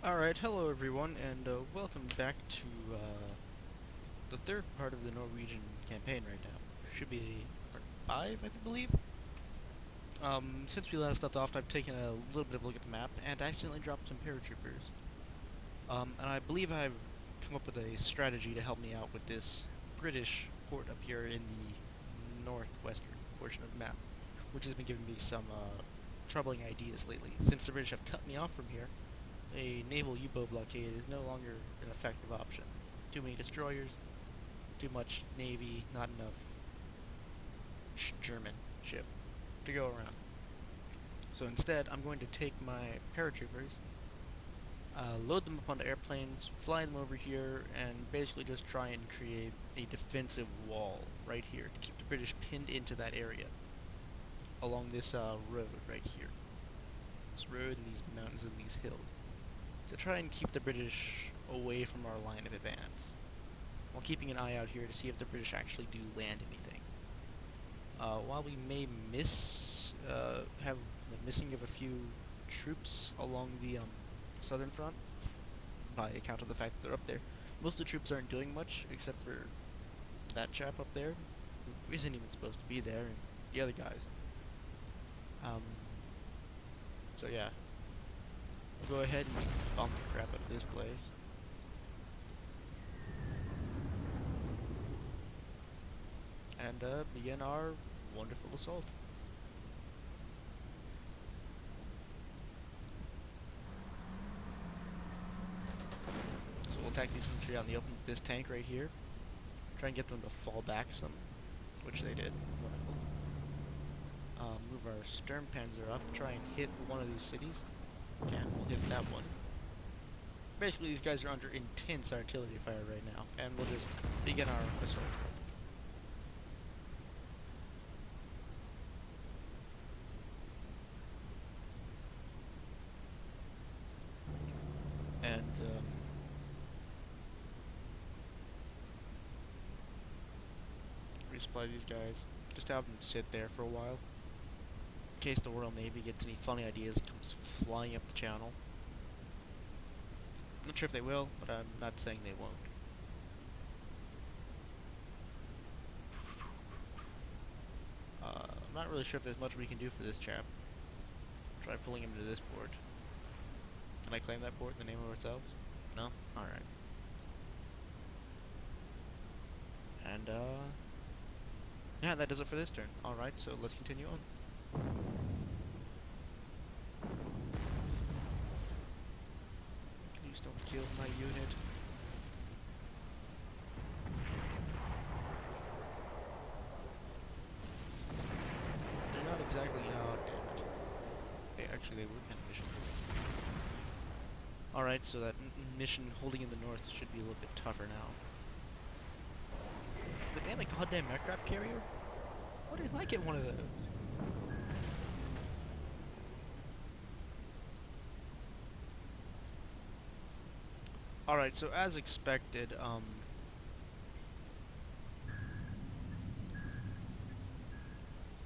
Alright, hello everyone, and welcome back to the third part of the Norwegian campaign right now. Should be part 5, I believe. Since we last left off, I've taken a little bit of a look at the map and accidentally dropped some paratroopers. And I believe I've come up with a strategy to help me out with this British port up here in the northwestern portion of the map, which has been giving me some troubling ideas lately. Since the British have cut me off from here, a naval U-boat blockade is no longer an effective option. Too many destroyers, too much navy, not enough German ship to go around. So instead, I'm going to take my paratroopers, load them up onto airplanes, fly them over here, and basically just try and create a defensive wall right here to keep the British pinned into that area along this road right here. This road and these mountains and these hills, to try and keep the British away from our line of advance, while keeping an eye out here to see if the British actually do land anything. While we may have the missing of a few troops along the southern front, by account of the fact that they're up there, most of the troops aren't doing much, except for that chap up there, who isn't even supposed to be there, and the other guys. So yeah. We'll go ahead and bomb the crap out of this place. And begin our wonderful assault. So we'll attack these infantry out in the open with this tank right here. Try and get them to fall back some, which they did. Wonderful. Move our Stern Panzer up, try and hit one of these cities. Can, we'll hit that one. Basically, these guys are under intense artillery fire right now, and we'll just begin our assault. And, resupply these guys. Just have them sit there for a while, in case the Royal Navy gets any funny ideas and comes flying up the channel. I'm not sure if they will, but I'm not saying they won't. I'm not really sure if there's much we can do for this chap. Try pulling him to this port. Can I claim that port in the name of ourselves? No? Alright. And, yeah, that does it for this turn. Alright, so let's continue on. Please don't kill my unit. They're not exactly... oh, damn it. Actually, they were kind of mission. Alright, so that mission holding in the north should be a little bit tougher now. But damn it, goddamn aircraft carrier? Why didn't I get one of those? Alright, so as expected,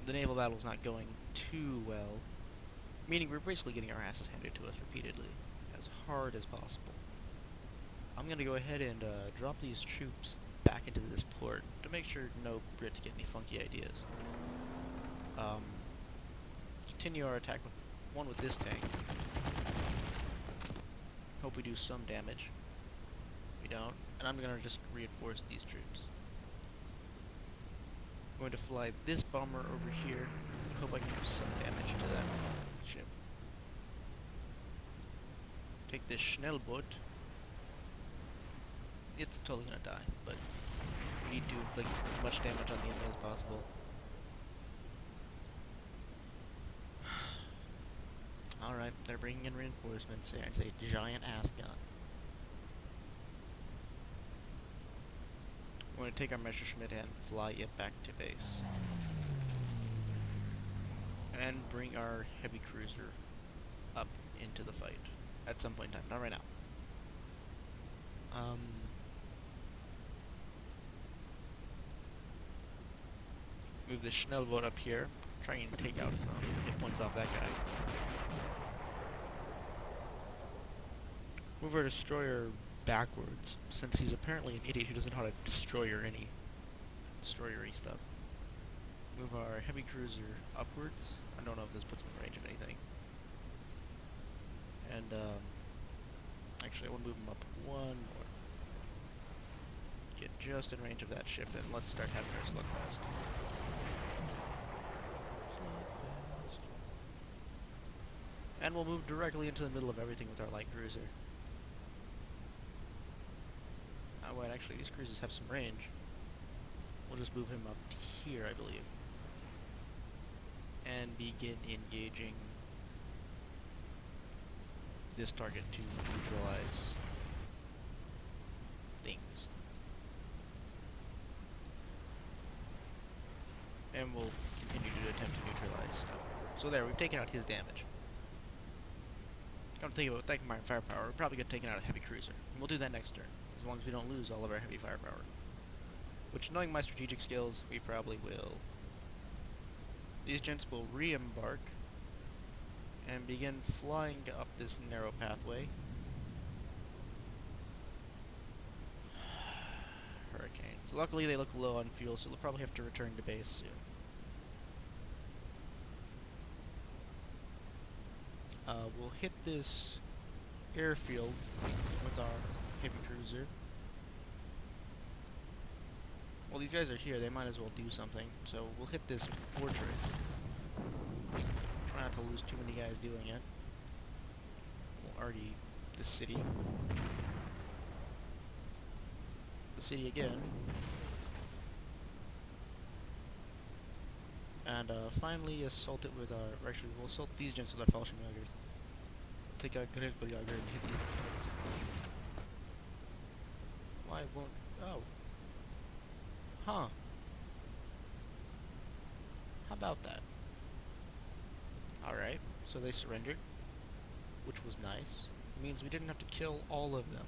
the naval battle's not going too well. Meaning we're basically getting our asses handed to us repeatedly, as hard as possible. I'm gonna go ahead and drop these troops back into this port to make sure no Brits get any funky ideas. Continue our attack with this tank. Hope we do some damage. We don't, and I'm gonna just reinforce these troops. I'm going to fly this bomber over here. Hope I can do some damage to that ship. Take this Schnellboot. It's totally gonna die, but we need to inflict as much damage on the enemy as possible. Alright, they're bringing in reinforcements, and it's a giant ass gun. We're going to take our Messerschmitt and fly it back to base. And bring our heavy cruiser up into the fight at some point in time, not right now. Move the Schnellboot up here, try and take out some hit points off that guy. Move our destroyer backwards, since he's apparently an idiot who doesn't know how to destroyer any destroyery stuff. Move our heavy cruiser upwards. I don't know if this puts him in range of anything. And, actually I want to move him up one more. Get just in range of that ship, and let's start having our slugfest. Slugfest. And we'll move directly into the middle of everything with our light cruiser. Oh wait, actually these cruisers have some range. We'll just move him up here, I believe. And begin engaging this target to neutralize things. And we'll continue to attempt to neutralize stuff. So there, we've taken out his damage. Come to think about taking my firepower, we're probably going to take out a heavy cruiser. And we'll do that next turn, as long as we don't lose all of our heavy firepower. Which, knowing my strategic skills, we probably will. These gents will re-embark and begin flying up this narrow pathway. Hurricane. So luckily they look low on fuel, so they'll probably have to return to base soon. We'll hit this airfield with our heavy cruiser. Well, these guys are here, they might as well do something. So we'll hit this fortress. Try not to lose too many guys doing it. We'll already the city. The city again. And finally assault it with our... Actually, we'll assault these gents with our Fallschirmjägers. Take a Grilljager and hit these gents. Why won't... Oh. Huh. How about that? Alright, so they surrendered. Which was nice. It means we didn't have to kill all of them.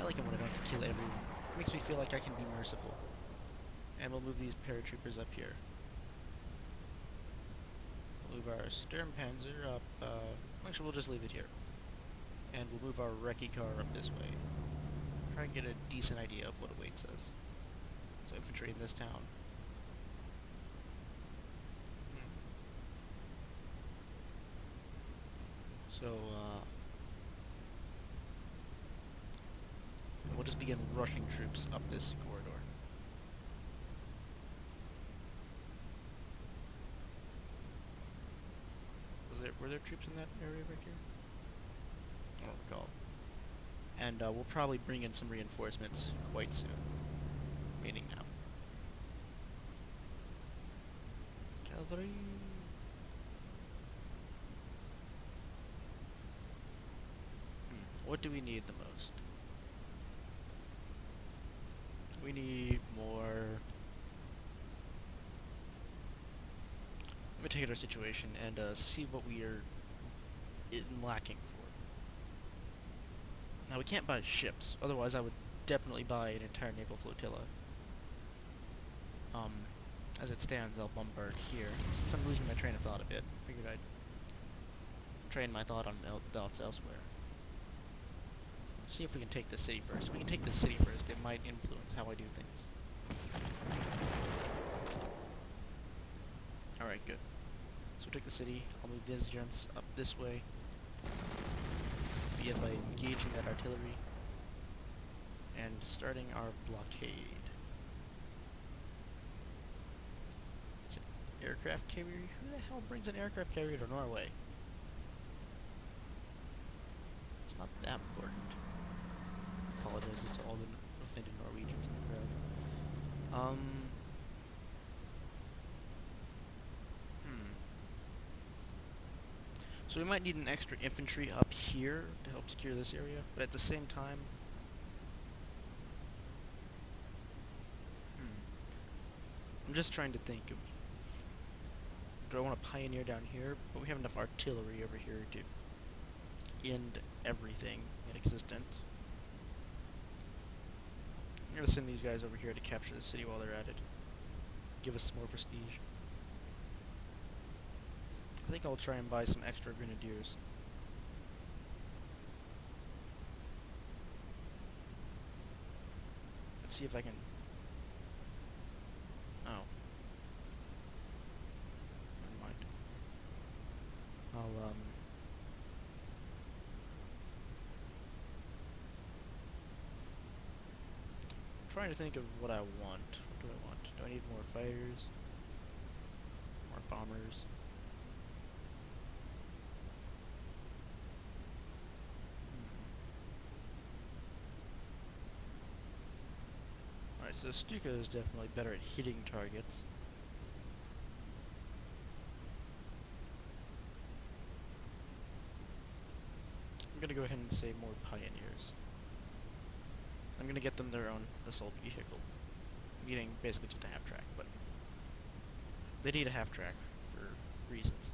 I like it when I don't have to kill everyone. It makes me feel like I can be merciful. And we'll move these paratroopers up here. We'll move our Sturm Panzer up, actually we'll just leave it here. And we'll move our Recce car up this way. Try and get a decent idea of what awaits us. So infantry in this town. So, we'll just begin rushing troops up this corridor. Were there troops in that area right here? I don't recall. And we'll probably bring in some reinforcements quite soon. Meaning now. Cavalry. What do we need the most? We need more... Let me take our situation and see what we are lacking for. Now we can't buy ships, otherwise I would definitely buy an entire naval flotilla. As it stands, I'll bombard here. Since I'm losing my train of thought a bit, I figured I'd train my thought on thoughts elsewhere. See if we can take the city first. If we can take the city first, it might influence how I do things. Alright, good. So we'll take the city. I'll move these gents up this way. Begin by engaging that artillery. And starting our blockade. It's an aircraft carrier? Who the hell brings an aircraft carrier to Norway? It's not that important. Apologizes to all the offended Norwegians in the crowd. So we might need an extra infantry up here to help secure this area, but at the same time... I'm just trying to think of... Do I want to pioneer down here? But we have enough artillery over here to end everything in existence. I'm going to send these guys over here to capture the city while they're at it. Give us some more prestige. I think I'll try and buy some extra grenadiers. see if I can... Oh. Never mind. I'll, trying to think of what I want. What do I want? Do I need more fighters? More bombers? Alright, so Stuka is definitely better at hitting targets. I'm gonna go ahead and say more pioneers. I'm gonna get them their own assault vehicle. Meaning basically just a half-track, but they need a half-track for reasons.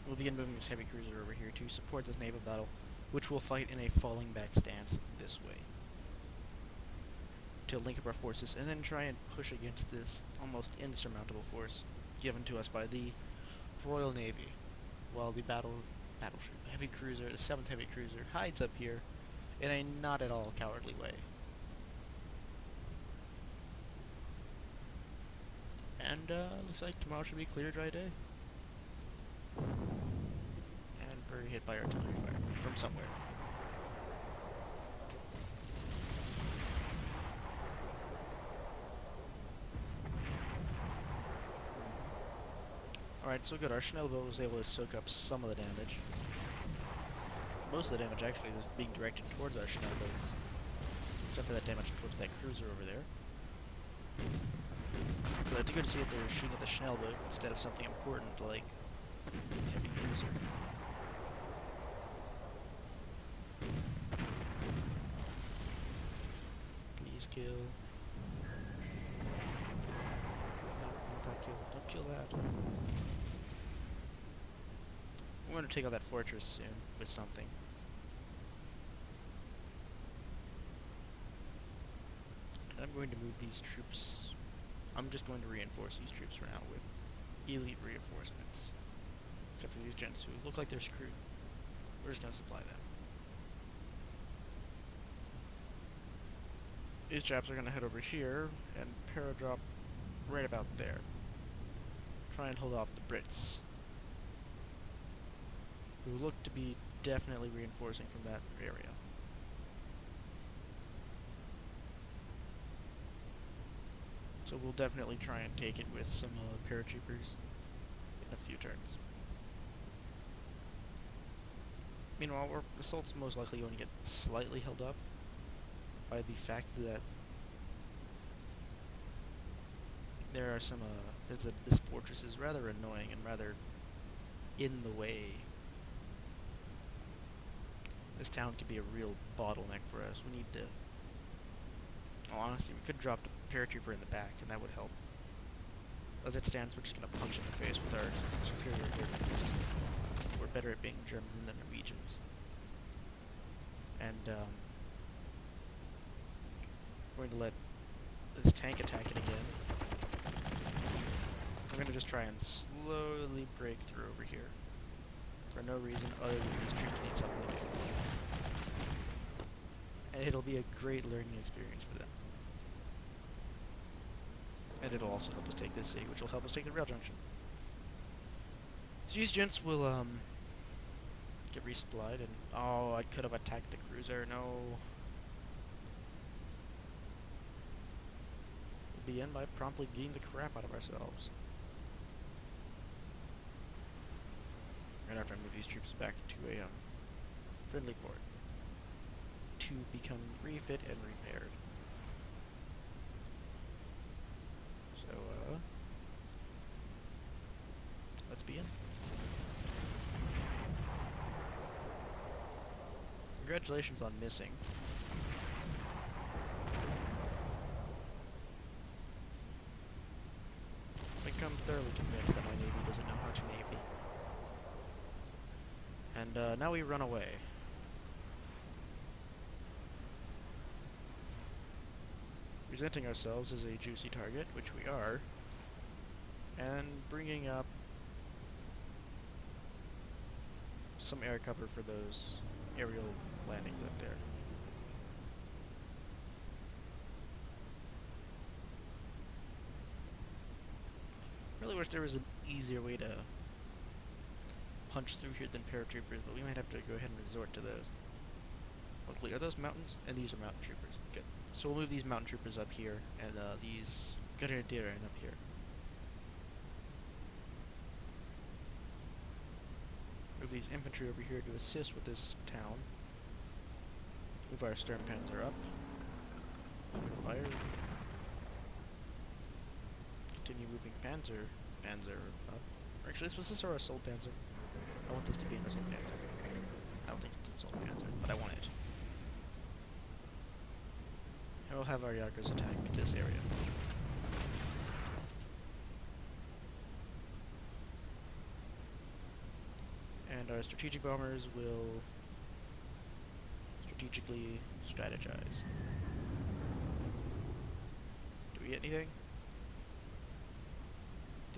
We'll begin moving this heavy cruiser over here to support this naval battle, which will fight in a falling back stance this way. To link up our forces, and then try and push against this almost insurmountable force given to us by the Royal Navy, while the battleship, heavy cruiser, the 7th heavy cruiser, hides up here in a not at all cowardly way. And looks like tomorrow should be a clear, dry day. And we're hit by artillery fire from somewhere. Alright, so good. Our Schnellboat was able to soak up some of the damage. Most of the damage actually is being directed towards our Schnellboats. Except for that damage towards that cruiser over there. But it's good to see that they're shooting at the Schnellboat instead of something important like heavy cruiser. Please kill. No, not that kill. Don't kill that. We're going to take out that fortress soon with something. And I'm going to move these troops. I'm just going to reinforce these troops for now with elite reinforcements. Except for these gents who look like they're screwed. We're just going to supply them. These chaps are going to head over here and paradrop right about there. Try and hold off the Brits, who look to be definitely reinforcing from that area. So we'll definitely try and take it with some paratroopers in a few turns. Meanwhile, our assault's most likely going to get slightly held up by the fact that there are some, this fortress is rather annoying and rather in the way. This town could be a real bottleneck for us. We need to... Well, honestly, we could drop the paratrooper in the back, and that would help. As it stands, we're just going to punch in the face with our superior aircraft. We're better at being German than the Norwegians. And, we're going to let this tank attack it again. We're going to just try and slowly break through over here. For no reason other than these troops need something to do. And it'll be a great learning experience for them. And it'll also help us take this city, which will help us take the rail junction. So these gents will, get resupplied, and... Oh, I could have attacked the cruiser, no. We'll begin by promptly beating the crap out of ourselves. Right after I move these troops back to a, friendly port. To become refit and repaired. So, let's begin. Congratulations on missing. I think I'm thoroughly convinced that my Navy doesn't know how to Navy. And, now we run away. Presenting ourselves as a juicy target, which we are, and bringing up some air cover for those aerial landings up there. really wish there was an easier way to punch through here than paratroopers, but we might have to go ahead and resort to those. Luckily, are those mountains? And these are mountain troopers. Good. So we'll move these mountain troopers up here, and these grenadiers up here. Move these infantry over here to assist with this town. Move our stern Panzer up. Open fire. Continue moving Panzer up. Actually, was this our assault Panzer? I want this to be an assault Panzer. I don't think it's an assault Panzer, but I want it. And we'll have our Jagers attack this area. And our strategic bombers will strategically strategize. Do we get anything?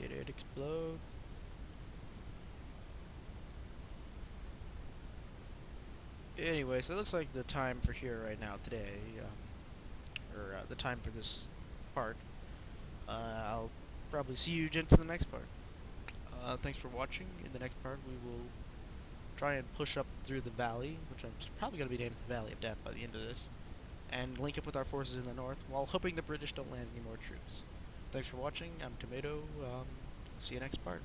Did it explode? Anyway, so it looks like the time for here right now today, the time for this part. I'll probably see you gents in the next part. Thanks for watching. In the next part, we will try and push up through the valley, which I'm probably going to be named the Valley of Death by the end of this, and link up with our forces in the north, while hoping the British don't land any more troops. Thanks for watching. I'm Tomato. See you next part.